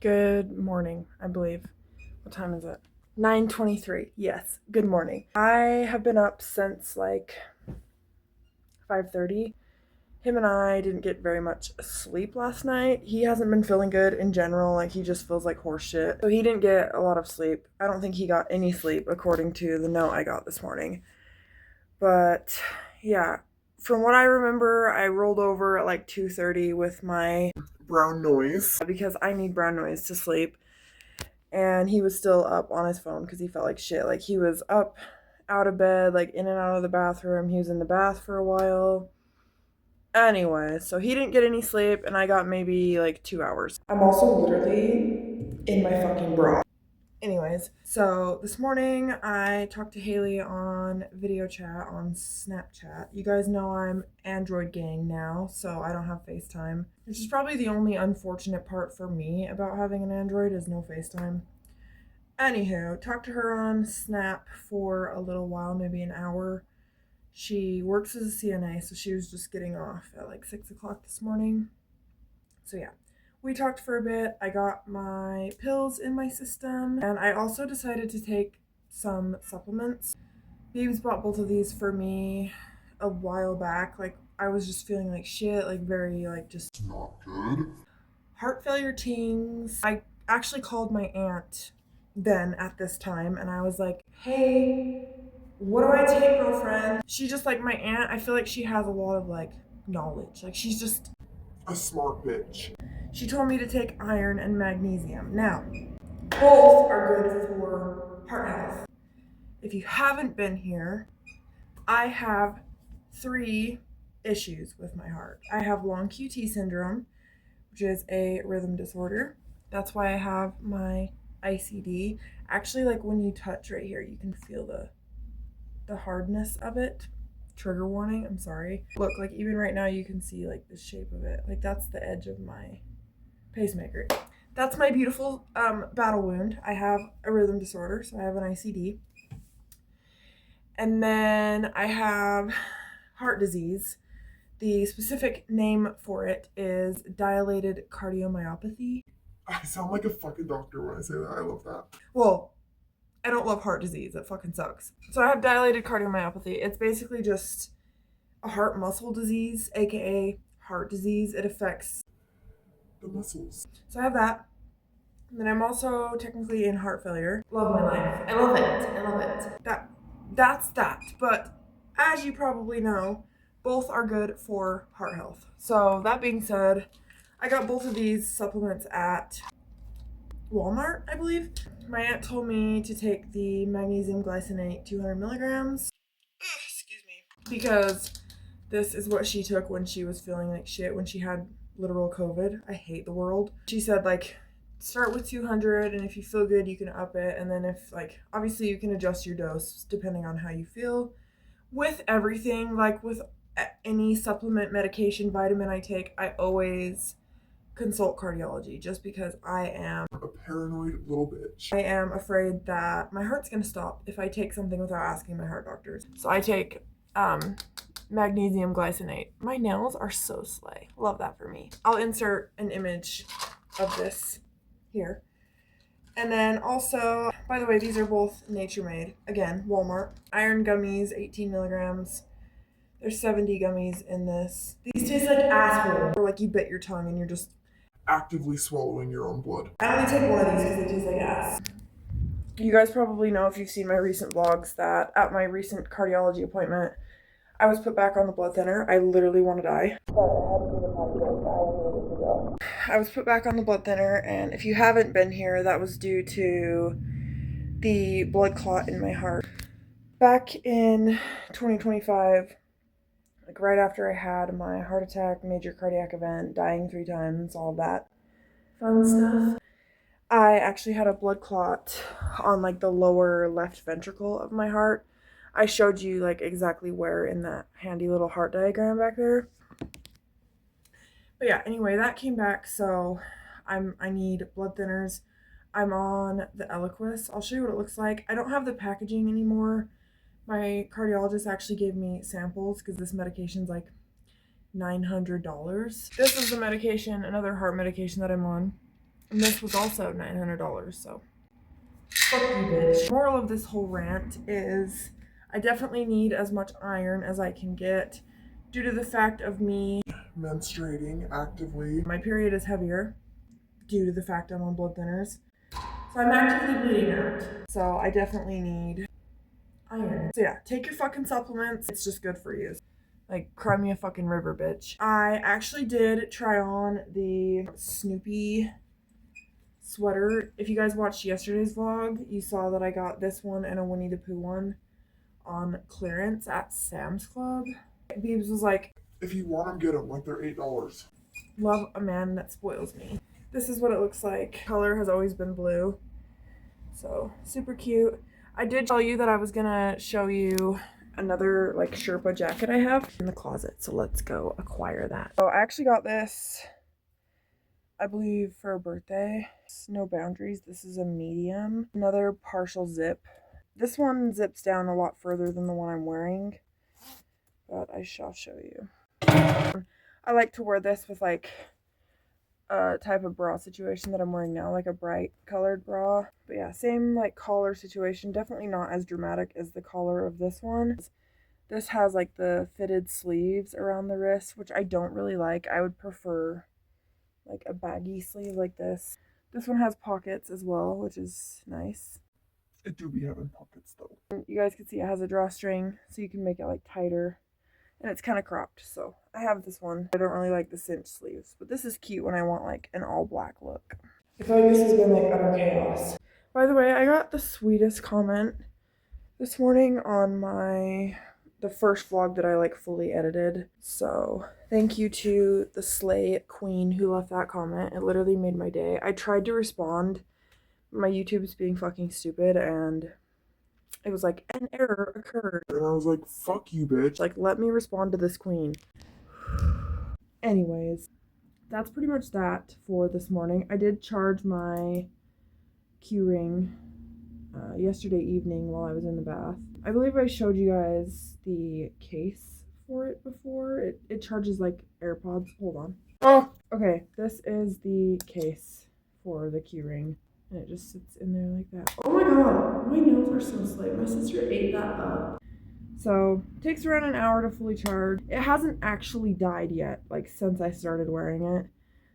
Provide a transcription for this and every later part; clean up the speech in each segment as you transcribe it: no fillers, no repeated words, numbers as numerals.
Good morning, I believe. What time is it? 9:23. Yes. Good morning. I have been up since like 5:30. Him and I didn't get very much sleep last night. He hasn't been feeling good in general, like he just feels like horse shit. So he didn't get a lot of sleep. I don't think he got any sleep according to the note I got this morning. But yeah, from what I remember, I rolled over at like 2:30 with my brown noise because I need brown noise to sleep. And he was still up on his phone because he felt like shit. Like he was up out of bed, like in and out of the bathroom. He was in the bath for a while. Anyway, so he didn't get any sleep, and I got maybe like 2 hours. I'm also literally in my fucking bra. Anyways, so this morning I talked to Haley on video chat on Snapchat. You guys know I'm Android gang now, so I don't have FaceTime, which is probably the only unfortunate part for me about having an Android is no FaceTime. Anywho, talked to her on Snap for a little while, maybe an hour. She works as a CNA, so she was just getting off at like 6 o'clock this morning. So yeah, we talked for a bit. I got my pills in my system, and I also decided to take some supplements. Beebs bought both of these for me a while back. Like I was just feeling like shit, like very like just not good. Heart failure tings. I actually called my aunt then at this time and I was like, hey, what do I take, girlfriend? She just like my aunt, I feel like she has a lot of like knowledge. Like she's just a smart bitch. She told me to take iron and magnesium. Now, both are good for heart health. If you haven't been here, I have three issues with my heart. I have long QT syndrome, which is a rhythm disorder. That's why I have my ICD. Actually, like when you touch right here, you can feel the hardness of it. Trigger warning, I'm sorry. Look, like even right now you can see like the shape of it. Like that's the edge of my pacemaker. That's my beautiful battle wound. I have a rhythm disorder, so I have an ICD. And then I have heart disease. The specific name for it is dilated cardiomyopathy. I sound like a fucking doctor when I say that. I love that. Well, I don't love heart disease. It fucking sucks. So I have dilated cardiomyopathy. It's basically just a heart muscle disease, aka heart disease. It affects the muscles. So I have that. And then I'm also technically in heart failure. Love my life. I love it. I love it. That's that. But as you probably know, both are good for heart health. So that being said, I got both of these supplements at Walmart, I believe. My aunt told me to take the magnesium glycinate 200 milligrams. Excuse me. Because this is what she took when she was feeling like shit, when she had literal COVID. I hate the world. She said, like, start with 200, and if you feel good, you can up it. And then if, like, obviously you can adjust your dose depending on how you feel. With everything, like with any supplement, medication, vitamin I take, I always consult cardiology just because I am a paranoid little bitch. I am afraid that my heart's gonna stop if I take something without asking my heart doctors. So I take magnesium glycinate. My nails are so slay. Love that for me. I'll insert an image of this here. And then also, by the way, these are both Nature Made. Again, Walmart. Iron gummies, 18 milligrams. There's 70 gummies in this. These taste like asshole. Or like you bit your tongue and you're just actively swallowing your own blood. I only take one of these because they taste like ass. You guys probably know if you've seen my recent vlogs that at my recent cardiology appointment, I was put back on the blood thinner. I literally want to die. I was put back on the blood thinner, and if you haven't been here, that was due to the blood clot in my heart. Back in 2025, like right after I had my heart attack, major cardiac event, dying 3 times, all of that fun stuff, I actually had a blood clot on like the lower left ventricle of my heart. I showed you like exactly where in that handy little heart diagram back there. But yeah, anyway, that came back, so I need blood thinners. I'm on the Eliquis. I'll show you what it looks like. I don't have the packaging anymore. My cardiologist actually gave me samples because this medication's like $900. This is the medication, another heart medication that I'm on. And this was also $900, so fuck you, bitch. Moral of this whole rant is I definitely need as much iron as I can get due to the fact of me menstruating actively. My period is heavier due to the fact I'm on blood thinners. So I'm actively bleeding out. So I definitely need iron. So yeah, take your fucking supplements. It's just good for you. Like, cry me a fucking river, bitch. I actually did try on the Snoopy sweater. If you guys watched yesterday's vlog, you saw that I got this one and a Winnie the Pooh one on clearance at Sam's Club. Beebs was like, if you want them, get them. Like, they're $8. Love a man that spoils me. This is what it looks like. Color has always been blue. So, super cute. I did tell you that I was gonna show you another like Sherpa jacket I have in the closet. So let's go acquire that. So I actually got this, I believe, for a birthday. No boundaries. This is a medium. Another partial zip. This one zips down a lot further than the one I'm wearing, but I shall show you. I like to wear this with like a type of bra situation that I'm wearing now, like a bright colored bra. But yeah, same like collar situation. Definitely not as dramatic as the collar of this one. This has like the fitted sleeves around the wrist, which I don't really like. I would prefer like a baggy sleeve like this. This one has pockets as well, which is nice. It do be having pockets though. You guys can see it has a drawstring, so you can make it like tighter. And it's kind of cropped, so I have this one. I don't really like the cinched sleeves, but this is cute when I want like an all black look. I feel like this has been like utter chaos. By the way, I got the sweetest comment this morning on the first vlog that I like fully edited. So thank you to the Slay Queen who left that comment. It literally made my day. I tried to respond. My YouTube is being fucking stupid, and it was like, an error occurred. And I was like, fuck you, bitch. Like, let me respond to this queen. Anyways, that's pretty much that for this morning. I did charge my Q-ring yesterday evening while I was in the bath. I believe I showed you guys the case for it before. It charges like AirPods. Hold on. Oh, okay. This is the case for the Q-ring. And it just sits in there like that. Oh my god, my nails are so slick. My sister ate that up. So, it takes around an hour to fully charge. It hasn't actually died yet, like, since I started wearing it.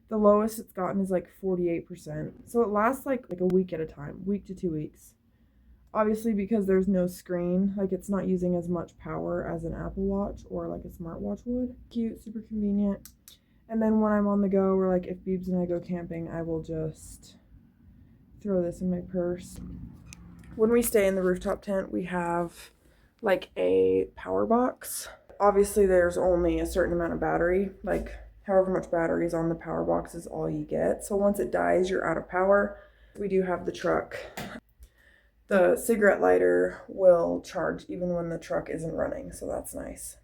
The lowest it's gotten is like 48%. So it lasts like a week at a time, week to 2 weeks. Obviously, because there's no screen, like it's not using as much power as an Apple Watch or like a smartwatch would. Cute, super convenient. And then when I'm on the go, or like if Beebs and I go camping, I will just throw this in my purse. When we stay in the rooftop tent, we have like a power box. Obviously, there's only a certain amount of battery, like however much battery is on the power box is all you get. So once it dies, you're out of power. We do have the truck. The cigarette lighter will charge even when the truck isn't running, so that's nice.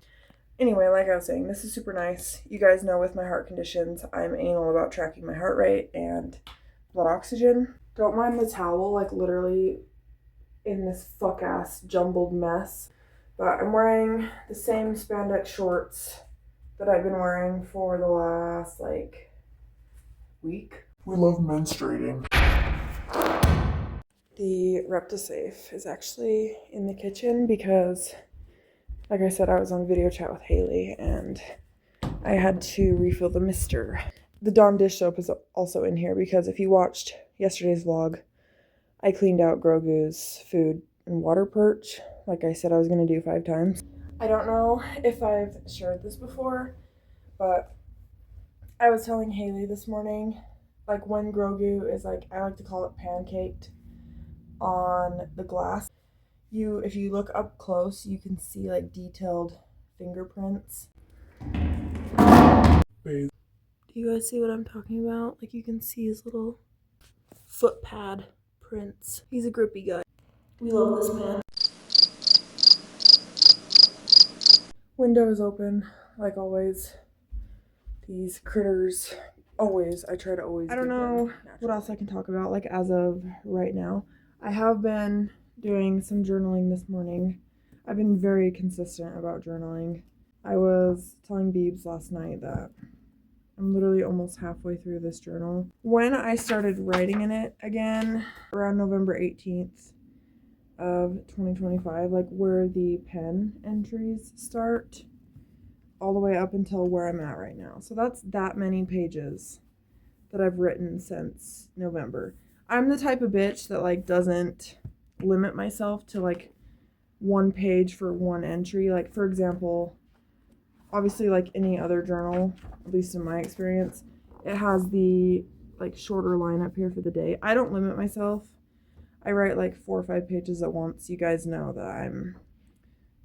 Anyway, like I was saying, this is super nice. You guys know with my heart conditions, I'm anal about tracking my heart rate and blood oxygen. Don't mind the towel, like literally in this fuck-ass jumbled mess. But I'm wearing the same spandex shorts that I've been wearing for the last, like, week. We love menstruating. The Reptisafe is actually in the kitchen because, like I said, I was on video chat with Haley and I had to refill the mister. The Dawn dish soap is also in here because if you watched yesterday's vlog, I cleaned out Grogu's food and water perch, like I said I was going to do 5 times. I don't know if I've shared this before, but I was telling Haley this morning, like when Grogu is like, I like to call it pancaked on the glass. If you look up close, you can see like detailed fingerprints. Do you guys see what I'm talking about? Like you can see his little foot pad prints. He's a grippy guy. We love this man. Window is open, like always. These critters, always, I try to always. I don't know what else I can talk about, like as of right now. I have been doing some journaling this morning. I've been very consistent about journaling. I was telling Beebs last night that I'm literally almost halfway through this journal. When I started writing in it again, around November 18th of 2025, like where the pen entries start, all the way up until where I'm at right now. So that's that many pages that I've written since November. I'm the type of bitch that like doesn't limit myself to like one page for one entry. Like for example, obviously like any other journal, at least in my experience, it has the like shorter line up here for the day. I don't limit myself. I write like 4 or 5 pages at once. You guys know that I'm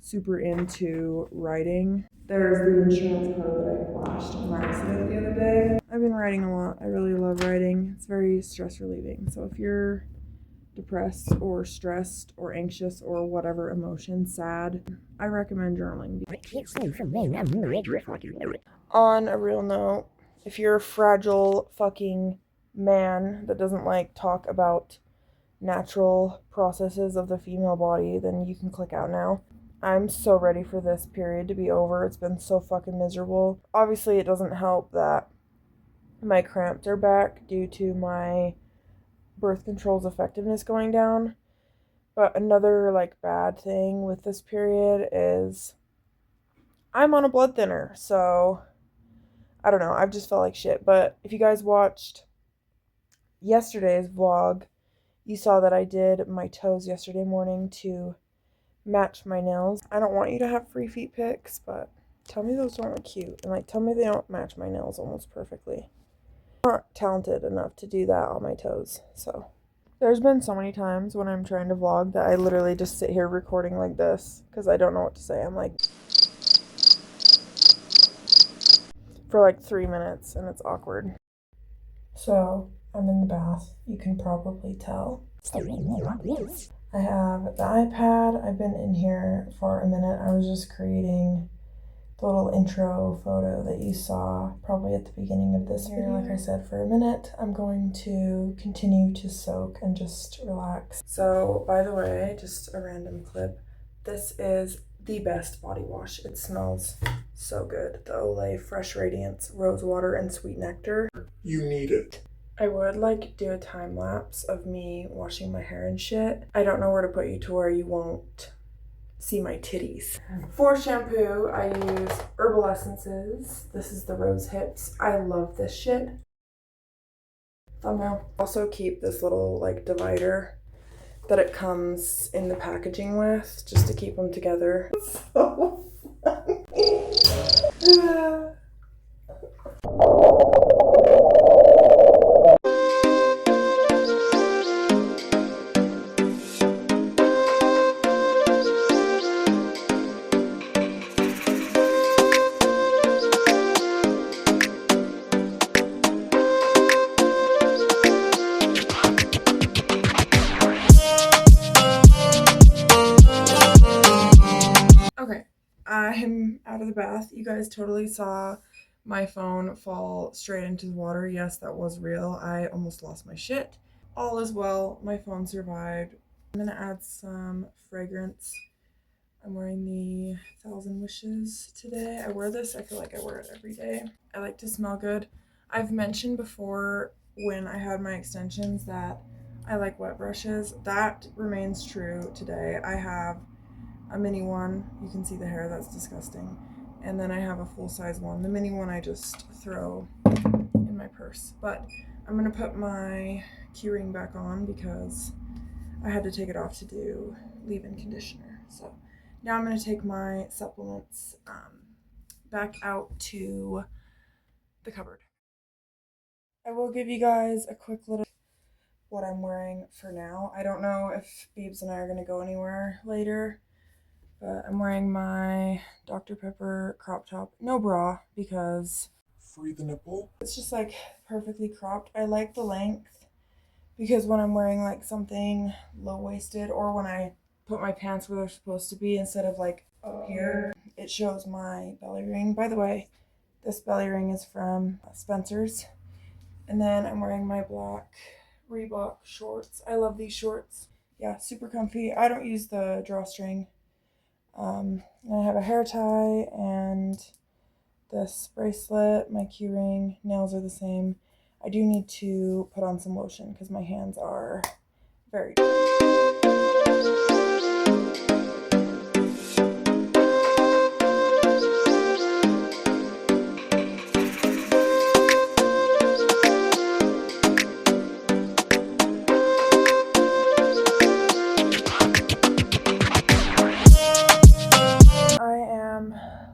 super into writing. There's the insurance code that I flashed in my accident the other day. I've been writing a lot. I really love writing. It's very stress relieving. So if you're depressed or stressed or anxious or whatever emotion, sad, I recommend journaling. On a real note, if you're a fragile fucking man that doesn't like talk about natural processes of the female body, then you can click out now. I'm so ready for this period to be over. It's been so fucking miserable. Obviously, it doesn't help that my cramps are back due to my birth control's effectiveness going down. But another like bad thing with this period is I'm on a blood thinner, so I don't know. I've just felt like shit. But if you guys watched yesterday's vlog, you saw that I did my toes yesterday morning to match my nails. I don't want you to have free feet pics, but tell me those don't look cute. And like tell me they don't match my nails almost perfectly. I'm not talented enough to do that on my toes, so. There's been so many times when I'm trying to vlog that I literally just sit here recording like this because I don't know what to say. I'm like for like 3 minutes and it's awkward. So I'm in the bath. You can probably tell. I have the iPad. I've been in here for a minute. I was just creating the little intro photo that you saw probably at the beginning of this video. Like I said, for a minute, I'm going to continue to soak and just relax. So, by the way, just a random clip. This is the best body wash. It smells so good. The Olay Fresh Radiance Rose Water and Sweet Nectar. You need it. I would like do a time lapse of me washing my hair and shit. I don't know where to put you to where you won't see my titties. For shampoo, I use Herbal Essences. This is the Rose Hips. I love this shit. Thumbnail. Also keep this little like divider that it comes in the packaging with, just to keep them together. It's so funny. Okay, I'm out of the bath. You guys totally saw my phone fall straight into the water. Yes, that was real. I almost lost my shit. All is well. My phone survived. I'm gonna add some fragrance. I'm wearing the Thousand Wishes today. I wear this. I feel like I wear it every day. I like to smell good. I've mentioned before when I had my extensions that I like wet brushes. That remains true today. I have a mini one. You can see the hair. That's disgusting. And then I have a full-size one. The mini one I just throw in my purse. But I'm going to put my keyring back on because I had to take it off to do leave-in conditioner. So now I'm going to take my supplements back out to the cupboard. I will give you guys a quick little what I'm wearing for now. I don't know if Beebs and I are going to go anywhere later, but I'm wearing my Dr. Pepper crop top. No bra because free the nipple. It's just like perfectly cropped. I like the length because when I'm wearing like something low-waisted or when I put my pants where they're supposed to be instead of like up here, it shows my belly ring. By the way, this belly ring is from Spencer's. And then I'm wearing my black Reebok shorts. I love these shorts. Yeah, super comfy. I don't use the drawstring. I have a hair tie and this bracelet, my key ring, nails are the same. I do need to put on some lotion because my hands are very dry.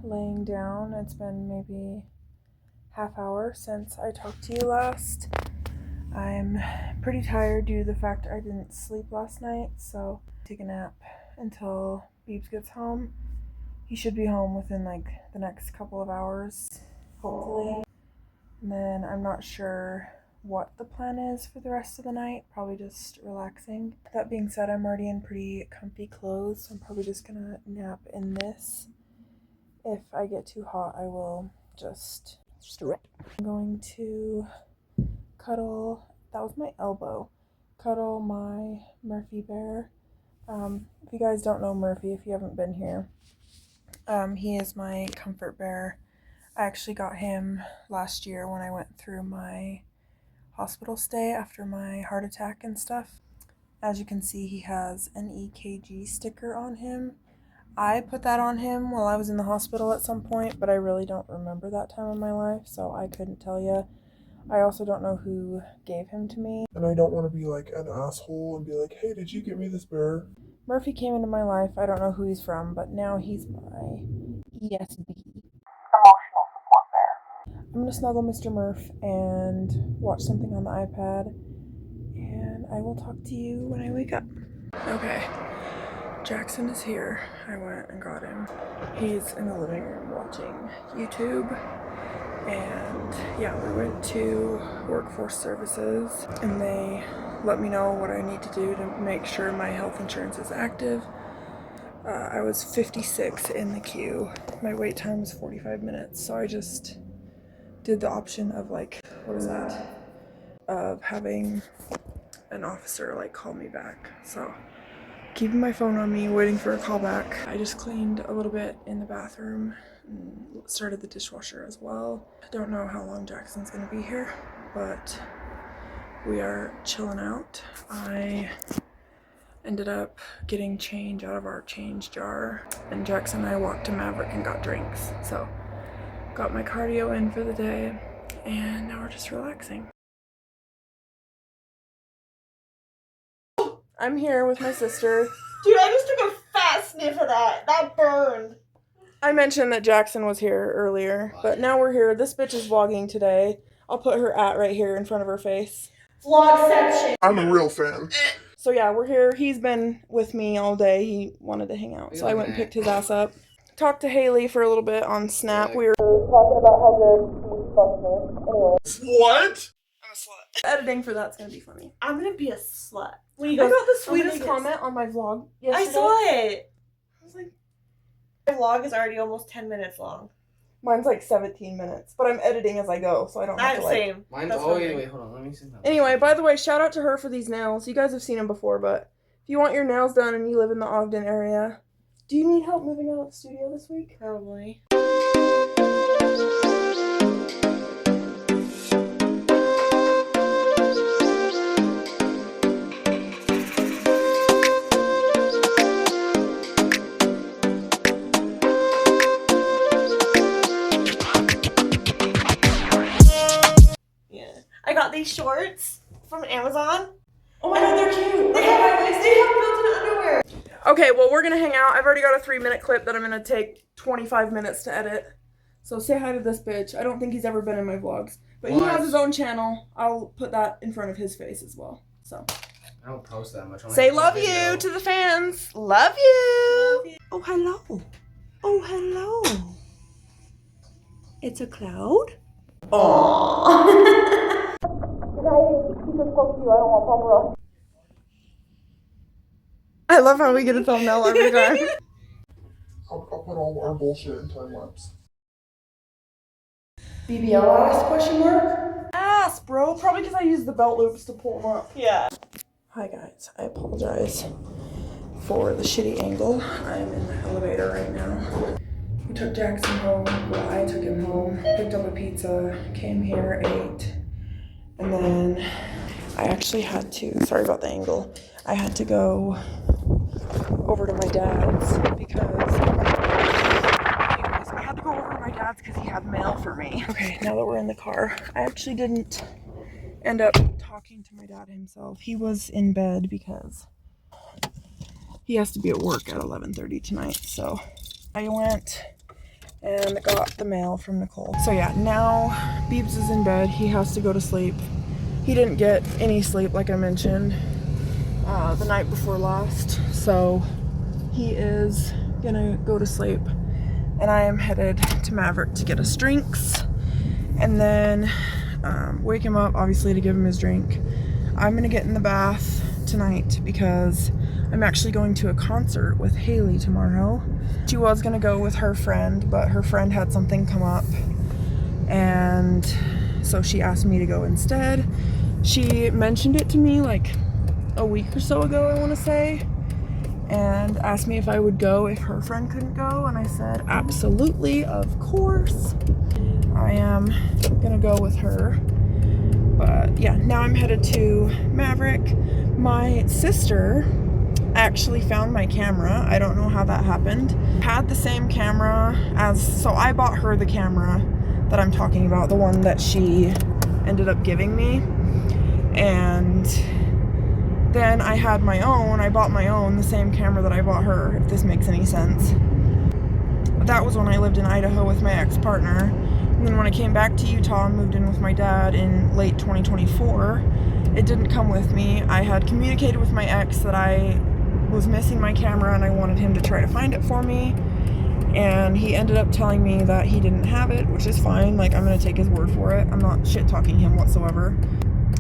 Laying down. It's been maybe half hour since I talked to you last. I'm pretty tired due to the fact I didn't sleep last night, so take a nap until Beebs gets home. He should be home within like the next couple of hours, hopefully. And then I'm not sure what the plan is for the rest of the night, probably just relaxing. That being said, I'm already in pretty comfy clothes, so I'm probably just gonna nap in this. If I get too hot, I will just strip. I'm going to cuddle, that was my elbow, cuddle my Murphy bear. If you guys don't know Murphy, if you haven't been here, he is my comfort bear. I actually got him last year when I went through my hospital stay after my heart attack and stuff. As you can see, he has an EKG sticker on him. I put that on him while I was in the hospital at some point, but I really don't remember that time in my life, so I couldn't tell you. I also don't know who gave him to me. And I don't want to be like an asshole and be like, hey, did you get me this bear? Murphy came into my life. I don't know who he's from, but now he's my ESB. Emotional support bear. I'm going to snuggle Mr. Murph and watch something on the iPad, and I will talk to you when I wake up. Okay. Jackson is here. I went and got him. He's in the living room watching YouTube. And yeah, we went to Workforce Services and they let me know what I need to do to make sure my health insurance is active. I was 56 in the queue. My wait time was 45 minutes. So I just did the option of like, what is that? Of having an officer like call me back. So keeping my phone on me, waiting for a call back. I just cleaned a little bit in the bathroom and started the dishwasher as well. I don't know how long Jackson's gonna be here, but we are chilling out. I ended up getting change out of our change jar, and Jackson and I walked to Maverick and got drinks. So got my cardio in for the day, and now we're just relaxing. I'm here with my sister. Dude, I just took a fat sniff of that. That burned. I mentioned that Jackson was here earlier, but now we're here. This bitch is vlogging today. I'll put her at right here in front of her face. Vlogception. I'm a real fan. So yeah, we're here. He's been with me all day. He wanted to hang out, so I went and picked his ass up. Talked to Haley for a little bit on Snap. We were talking about how good he fucked me. Anyway. What? I'm a slut. Editing for that's gonna be funny. I'm gonna be a slut. I got the sweetest comment on my vlog yesterday. I saw it. I was like, my vlog is already almost 10 minutes long. mine's like 17 minutes, but I'm editing as I go, so I don't have to like... Same. Mine's That's wait, hold on, let me see that. Anyway, by the way, shout out to her for these nails. You guys have seen them before, but if you want your nails done and you live in the Ogden area, do you need help moving out of the studio this week? Probably. I got these shorts from Amazon. Oh my god, they're cute! They have built-in underwear. Okay, well, we're gonna hang out. I've already got a 3-minute clip that I'm gonna take 25 minutes to edit. So say hi to this bitch. I don't think he's ever been in my vlogs. But he has his own channel. I'll put that in front of his face as well. So I don't post that much. say love you to the fans. Love you! Oh, hello. Oh, hello. It's a cloud? Aww. I love how we get a thumbnail every time. I'll put all our bullshit in time lapse. BBL ass question mark? Ass, bro. Probably because I used the belt loops to pull them up. Yeah. Hi guys, I apologize for the shitty angle. I'm in the elevator right now. We took Jackson home. Well, I took him home, picked up a pizza, came here, ate, and then I actually had to, sorry about the angle, I had to go over to my dad's because, anyways, I had to go over to my dad's because he had mail for me. Okay, now that we're in the car, I actually didn't end up talking to my dad himself. He was in bed because he has to be at work at 11:30 tonight, so I went and got the mail from Nicole. So yeah, now Beebs is in bed. He has to go to sleep. He didn't get any sleep, like I mentioned, the night before last, so he is gonna go to sleep, and I am headed to Maverick to get us drinks, and then wake him up, obviously, to give him his drink. I'm gonna get in the bath tonight because I'm actually going to a concert with Haley tomorrow. She was gonna go with her friend, but her friend had something come up, and so she asked me to go instead. She mentioned it to me like a week or so ago, I want to say, and asked me if I would go if her friend couldn't go, and I said absolutely, of course. I am gonna go with her. But yeah, now I'm headed to Maverick. My sister actually found my camera. I don't know how that happened. Had the same camera so I bought her the camera that I'm talking about, the one that she ended up giving me. And then I had my own, I bought my own, the same camera that I bought her, if this makes any sense. That was when I lived in Idaho with my ex-partner. And then when I came back to Utah and moved in with my dad in late 2024, it didn't come with me. I had communicated with my ex that I was missing my camera and I wanted him to try to find it for me. And he ended up telling me that he didn't have it, which is fine. Like, I'm gonna take his word for it. I'm not shit-talking him whatsoever.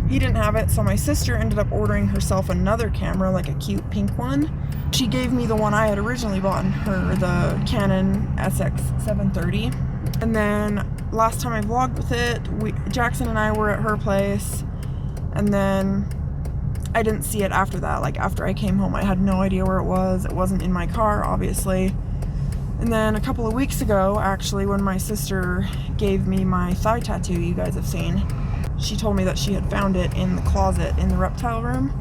He didn't have it, so my sister ended up ordering herself another camera, like a cute pink one. She gave me the one I had originally bought her, the Canon SX730. And then last time I vlogged with it, Jackson and I were at her place, and then I didn't see it after that. Like, after I came home, I had no idea where it was. It wasn't in my car, obviously. And then a couple of weeks ago, actually, when my sister gave me my thigh tattoo you guys have seen, she told me that she had found it in the closet in the reptile room.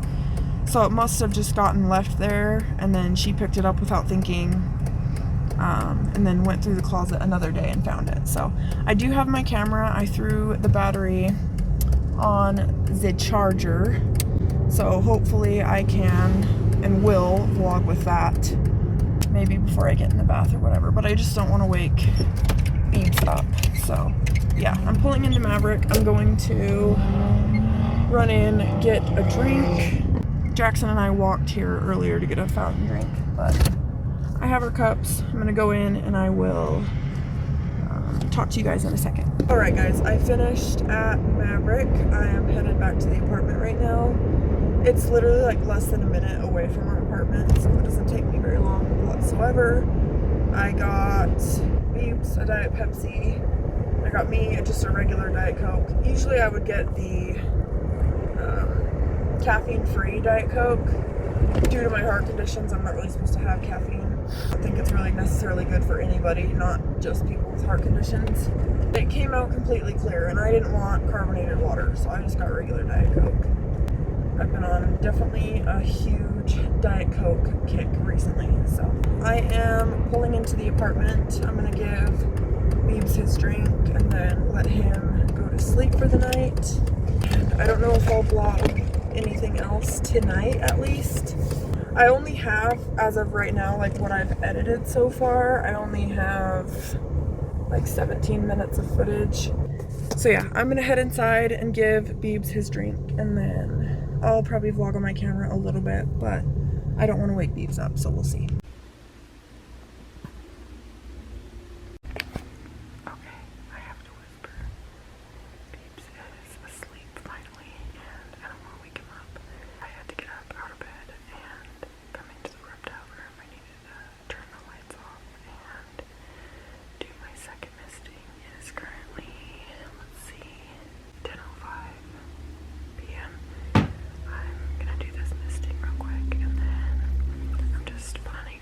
So it must have just gotten left there, and then she picked it up without thinking, and then went through the closet another day and found it. So I do have my camera. I threw the battery on the charger, so hopefully I can and will vlog with that, maybe before I get in the bath or whatever, but I just don't want to wake Beebs up. So yeah, I'm pulling into Maverick. I'm going to run in, get a drink. Jackson and I walked here earlier to get a fountain drink, but I have our cups. I'm gonna go in and I will talk to you guys in a second. Alright guys, I finished at Maverick. I am headed back to the apartment right now. It's literally like less than a minute away from our apartment, so it doesn't take me very long whatsoever. I got Beebs a Diet Pepsi. I got me just a regular Diet Coke. Usually I would get the caffeine-free Diet Coke. Due to my heart conditions, I'm not really supposed to have caffeine. I don't think it's really necessarily good for anybody, not just people with heart conditions. It came out completely clear, and I didn't want carbonated water, so I just got regular Diet Coke. I've been on definitely a huge Diet Coke kick recently, so I am pulling into the apartment. I'm gonna give Beebs his drink and then let him go to sleep for the night. And I don't know if I'll vlog anything else tonight, at least. I only have, as of right now, like what I've edited so far, I only have like 17 minutes of footage. So yeah, I'm gonna head inside and give Beebs his drink, and then I'll probably vlog on my camera a little bit, but I don't want to wake Beebs up, so we'll see. Okay, I have to whisper. Beebs is asleep finally, and I don't want to wake him up. I had to get up out of bed and come into the reptile room. I needed to turn the lights off and do my second misting. It is currently, let's see, 10:05 p.m. I'm gonna do this misting real quick, and then I'm just planning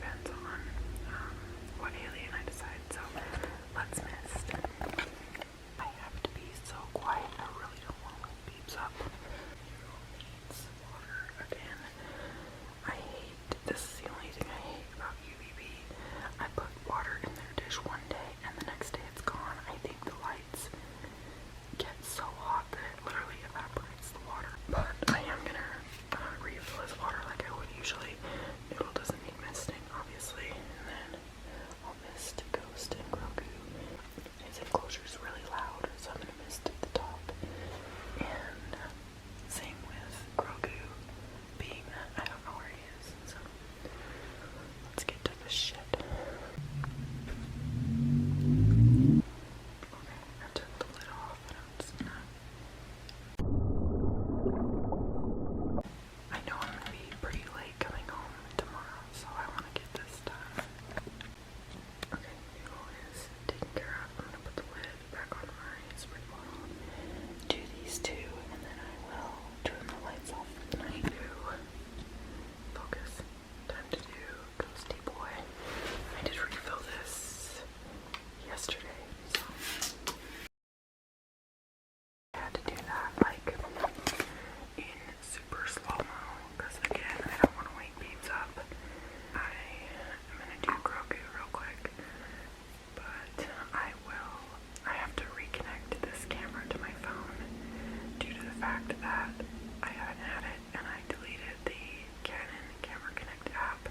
depends on what Haley and I decide. So let's mist. I have to be so quiet. I really don't want to wake Beebs up. It's water again. I hate, this is the only thing I hate about UVB. I put water in their dish one day and the next day it's gone. I think the lights get so hot that it literally evaporates the water. But I am gonna refill his water like I would usually. Noodle doesn't need misting, obviously. And then I'll mist Ghost and Grogu. His enclosure's really loud, so I'm gonna mist at the top. And same with Grogu, being that I don't know where he is. So let's get to this shit. Okay, I took the lid off and I'm just not. I know I'm gonna be pretty late coming home tomorrow, so I want to get this done. Okay, Noodle is taken care of. I'm gonna put the lid back on my spray bottle. Do these two, and then I will turn the lights off for the night. Focus. Time to do Ghosty Boy. I did refill this yesterday, so I had to do that like in super slow-mo because again I don't want to wake Beebs up. I am gonna do Grogu real quick, but I have to reconnect this camera to my phone due to the fact that I haven't had it and I deleted the Canon Camera Connect app.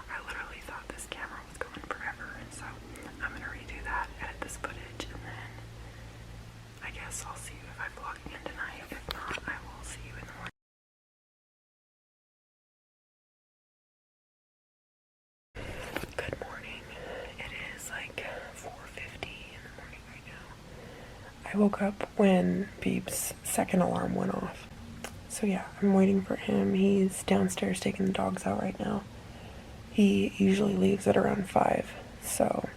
I literally thought this camera was going forever, so I'm gonna redo that, edit this footage, and then I guess I'll see you if I vlog again tonight. If not, I will see you in the morning. Good morning. It is like 4:50 in the morning right now. I woke up when Beeb's second alarm went off. So yeah, I'm waiting for him. He's downstairs taking the dogs out right now. He usually leaves at around 5, so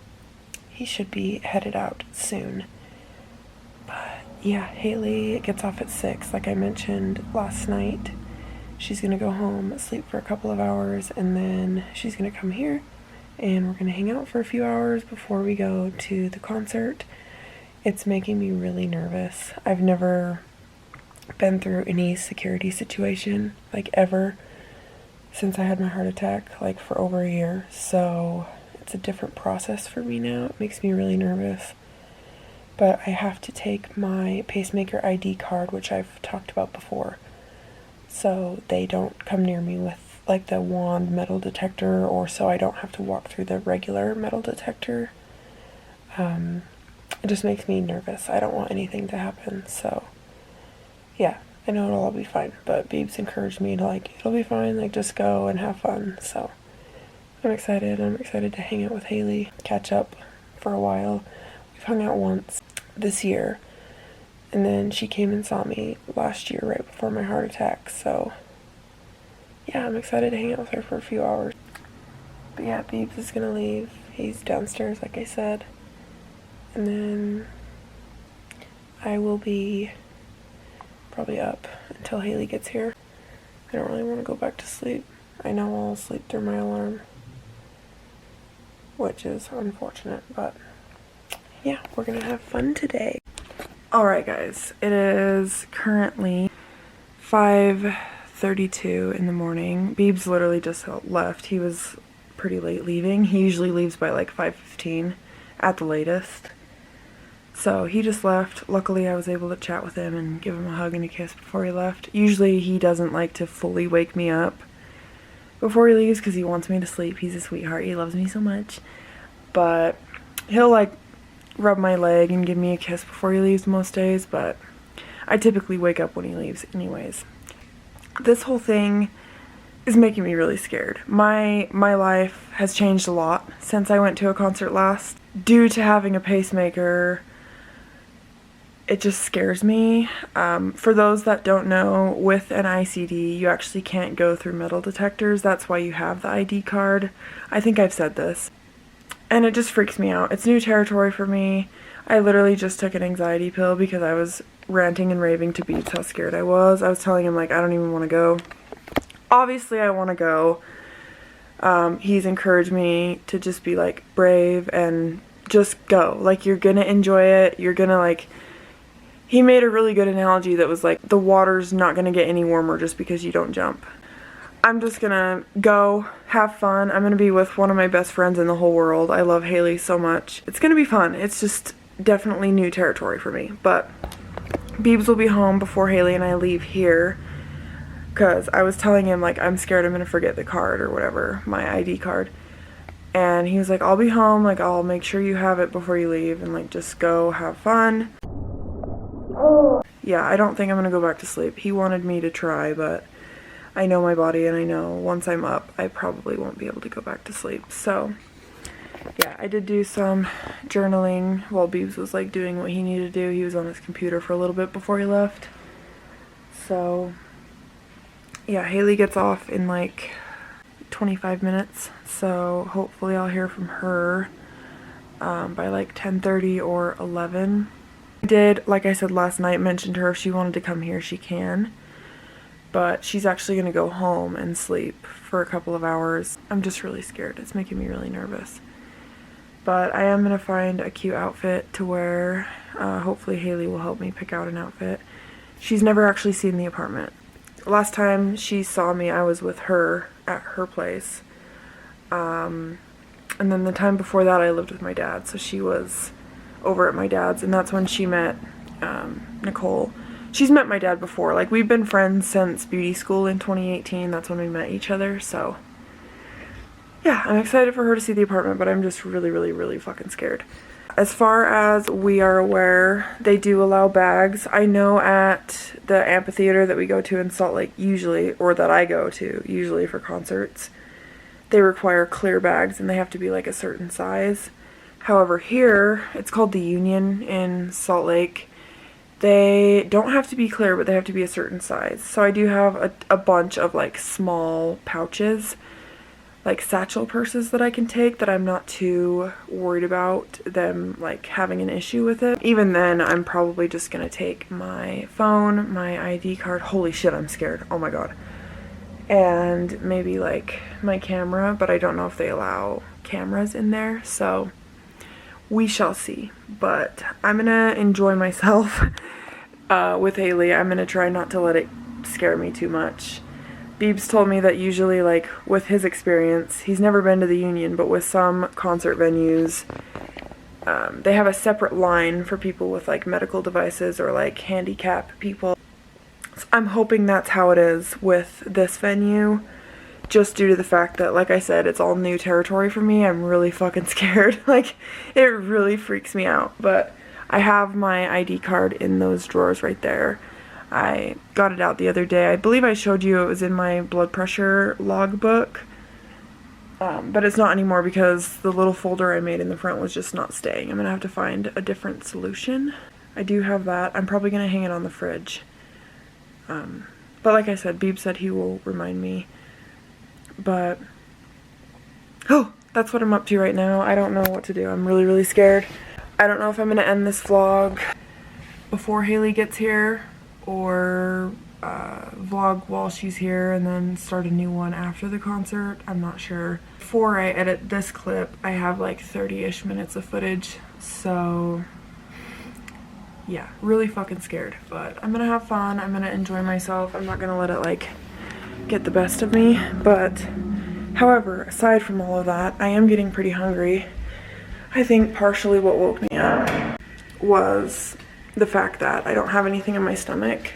he should be headed out soon. But yeah, Haley gets off at 6, like I mentioned last night. She's gonna go home, sleep for a couple of hours, and then she's gonna come here and we're gonna hang out for a few hours before we go to the concert. It's making me really nervous. I've never been through any security situation, like ever, since I had my heart attack, like for over a year. So it's a different process for me now. It makes me really nervous. But I have to take my pacemaker ID card, which I've talked about before, so they don't come near me with like the wand metal detector, or so I don't have to walk through the regular metal detector. It just makes me nervous. I don't want anything to happen, so yeah, I know it'll all be fine. But Beebs encouraged me to like, it'll be fine, like just go and have fun. So I'm excited. I'm excited to hang out with Haley, catch up for a while. We've hung out once this year, and then she came and saw me last year right before my heart attack. So yeah, I'm excited to hang out with her for a few hours. But yeah, Beebs is gonna leave. He's downstairs, like I said. And then I will be probably up until Haley gets here. I don't really want to go back to sleep. I know I'll sleep through my alarm, which is unfortunate, but yeah, we're gonna have fun today. Alright guys, it is currently 5:32 in the morning. Beebs literally just left. He was pretty late leaving. He usually leaves by like 5:15 at the latest. So he just left. Luckily I was able to chat with him and give him a hug and a kiss before he left. Usually he doesn't like to fully wake me up before he leaves because he wants me to sleep. He's a sweetheart. He loves me so much. But he'll like rub my leg and give me a kiss before he leaves most days, but I typically wake up when he leaves anyways. This whole thing is making me really scared. My life has changed a lot since I went to a concert last. Due to having a pacemaker, it just scares me. For those that don't know, with an ICD, you actually can't go through metal detectors. That's why you have the ID card. I think I've said this. And it just freaks me out. It's new territory for me. I literally just took an anxiety pill because I was ranting and raving to Beats how scared I was. I was telling him, like, I don't even want to go. Obviously, I want to go. He's encouraged me to just be like brave and just go. Like, you're gonna enjoy it. You're gonna like, he made a really good analogy that was like, the water's not gonna get any warmer just because you don't jump. I'm just gonna go have fun. I'm gonna be with one of my best friends in the whole world. I love Haley so much. It's gonna be fun. It's just definitely new territory for me. But Beebs will be home before Haley and I leave here, because I was telling him, like, I'm scared I'm gonna forget the card or whatever, my ID card. And he was like, I'll be home, like, I'll make sure you have it before you leave, and like, just go have fun. Yeah, I don't think I'm gonna go back to sleep. He wanted me to try, but I know my body, and I know once I'm up, I probably won't be able to go back to sleep. So yeah, I did do some journaling while Beebs was like doing what he needed to do. He was on his computer for a little bit before he left. So yeah, Haley gets off in like 25 minutes, so hopefully I'll hear from her by like 10:30 or 11. I did, like I said last night, mention to her if she wanted to come here, she can. But she's actually going to go home and sleep for a couple of hours. I'm just really scared. It's making me really nervous. But I am going to find a cute outfit to wear. Hopefully Haley will help me pick out an outfit. She's never actually seen the apartment. Last time she saw me, I was with her at her place. And then the time before that, I lived with my dad. So she was over at my dad's, and that's when she met Nicole. She's met my dad before. Like, we've been friends since beauty school in 2018. That's when we met each other. So yeah, I'm excited for her to see the apartment, but I'm just really, really, really fucking scared. As far as we are aware, they do allow bags. I know at the amphitheater that we go to in Salt Lake usually, or that I go to usually for concerts, they require clear bags and they have to be like a certain size. However, here, it's called the Union in Salt Lake. They don't have to be clear, but they have to be a certain size. So I do have a bunch of like small pouches, like satchel purses that I can take, that I'm not too worried about them like having an issue with it. Even then, I'm probably just gonna take my phone, my ID card. Holy shit, I'm scared. Oh my god. And maybe like my camera, but I don't know if they allow cameras in there, so we shall see. But I'm gonna enjoy myself with Haley. I'm gonna try not to let it scare me too much. Beebs told me that usually, like, with his experience, he's never been to the Union, but with some concert venues, they have a separate line for people with like medical devices or like handicap people. So I'm hoping that's how it is with this venue, just due to the fact that, like I said, it's all new territory for me. I'm really fucking scared. Like, it really freaks me out. But I have my ID card in those drawers right there. I got it out the other day. I believe I showed you it was in my blood pressure logbook. But it's not anymore because the little folder I made in the front was just not staying. I'm going to have to find a different solution. I do have that. I'm probably going to hang it on the fridge. But like I said, Beeb said he will remind me. But, oh, that's what I'm up to right now. I don't know what to do. I'm really, really scared. I don't know if I'm going to end this vlog before Haley gets here, or vlog while she's here and then start a new one after the concert. I'm not sure. Before I edit this clip, I have like 30-ish minutes of footage, so yeah, really fucking scared. But I'm gonna have fun. I'm gonna enjoy myself. I'm not gonna let it like get the best of me. But however, aside from all of that, I am getting pretty hungry. I think partially what woke me up was the fact that I don't have anything in my stomach.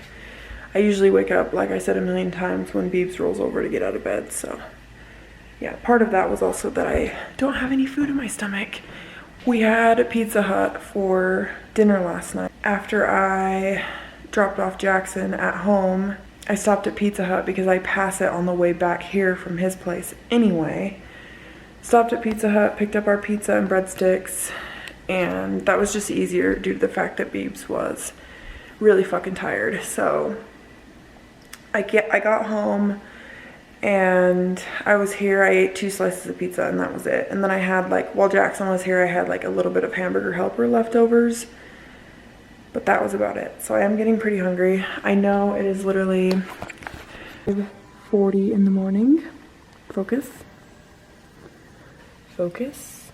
I usually wake up, like I said a million times, when Beebs rolls over to get out of bed. So yeah, part of that was also that I don't have any food in my stomach. We had Pizza Hut for dinner last night. After I dropped off Jackson at home, I stopped at Pizza Hut because I pass it on the way back here from his place anyway. Stopped at Pizza Hut, picked up our pizza and breadsticks, and that was just easier due to the fact that Beebs was really fucking tired. So I got home and I was here. I ate 2 slices of pizza and that was it. And then I had like, while Jackson was here, I had like a little bit of hamburger helper leftovers, but that was about it. So I am getting pretty hungry. I know it is literally 40 in the morning. Focus. Focus.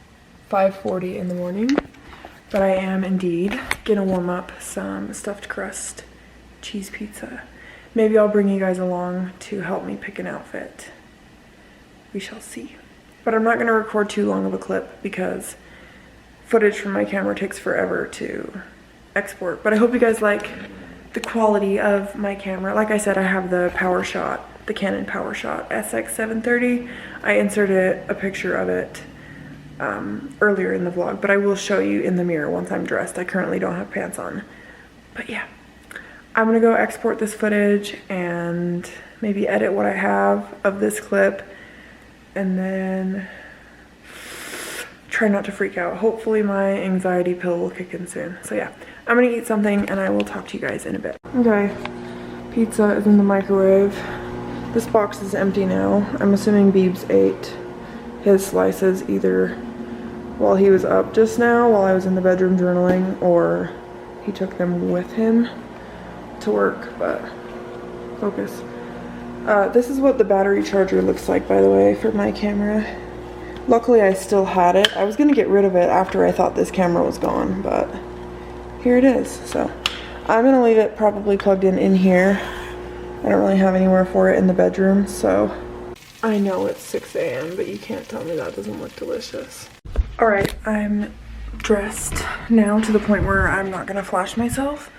5:40 in the morning. But I am indeed gonna warm up some stuffed crust cheese pizza. Maybe I'll bring you guys along to help me pick an outfit. We shall see. But I'm not gonna record too long of a clip because footage from my camera takes forever to export. But I hope you guys like the quality of my camera. Like I said, I have the PowerShot, the Canon PowerShot SX730. I inserted a picture of it earlier in the vlog, but I will show you in the mirror once I'm dressed. I currently don't have pants on. But yeah, I'm gonna go export this footage and maybe edit what I have of this clip and then try not to freak out. Hopefully my anxiety pill will kick in soon. So yeah, I'm gonna eat something and I will talk to you guys in a bit. Okay, pizza is in the microwave. This box is empty now. I'm assuming Beebs ate his slices either while he was up just now, while I was in the bedroom journaling, or he took them with him to work, but focus. This is what the battery charger looks like, by the way, for my camera. Luckily, I still had it. I was gonna get rid of it after I thought this camera was gone, but here it is. So I'm gonna leave it probably plugged in here. I don't really have anywhere for it in the bedroom, so I know it's 6 a.m., but you can't tell me that doesn't look delicious. All right, I'm dressed now to the point where I'm not gonna flash myself.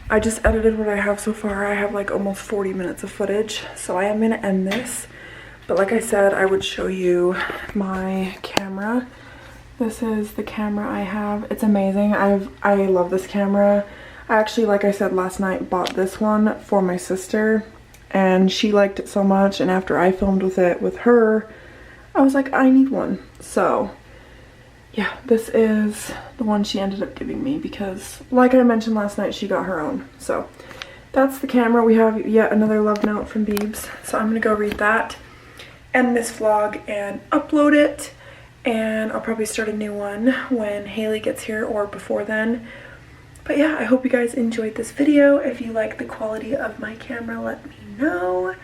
I just edited what I have so far. I have like almost 40 minutes of footage, so I am gonna end this. But like I said, I would show you my camera. This is the camera I have. It's amazing. I love this camera. I actually, like I said last night, bought this one for my sister and she liked it so much, and after I filmed with it with her, I was like, I need one. So yeah, this is the one she ended up giving me because, like I mentioned last night, she got her own. So that's the camera. We have yet another love note from Beebs, so I'm gonna go read that, end this vlog and upload it, and I'll probably start a new one when Haley gets here or before then. But yeah, I hope you guys enjoyed this video. If you like the quality of my camera, let me know.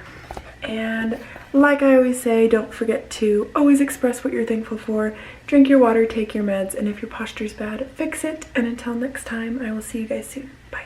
And like I always say, don't forget to always express what you're thankful for. Drink your water, take your meds, and if your posture's bad, fix it. And until next time, I will see you guys soon. Bye.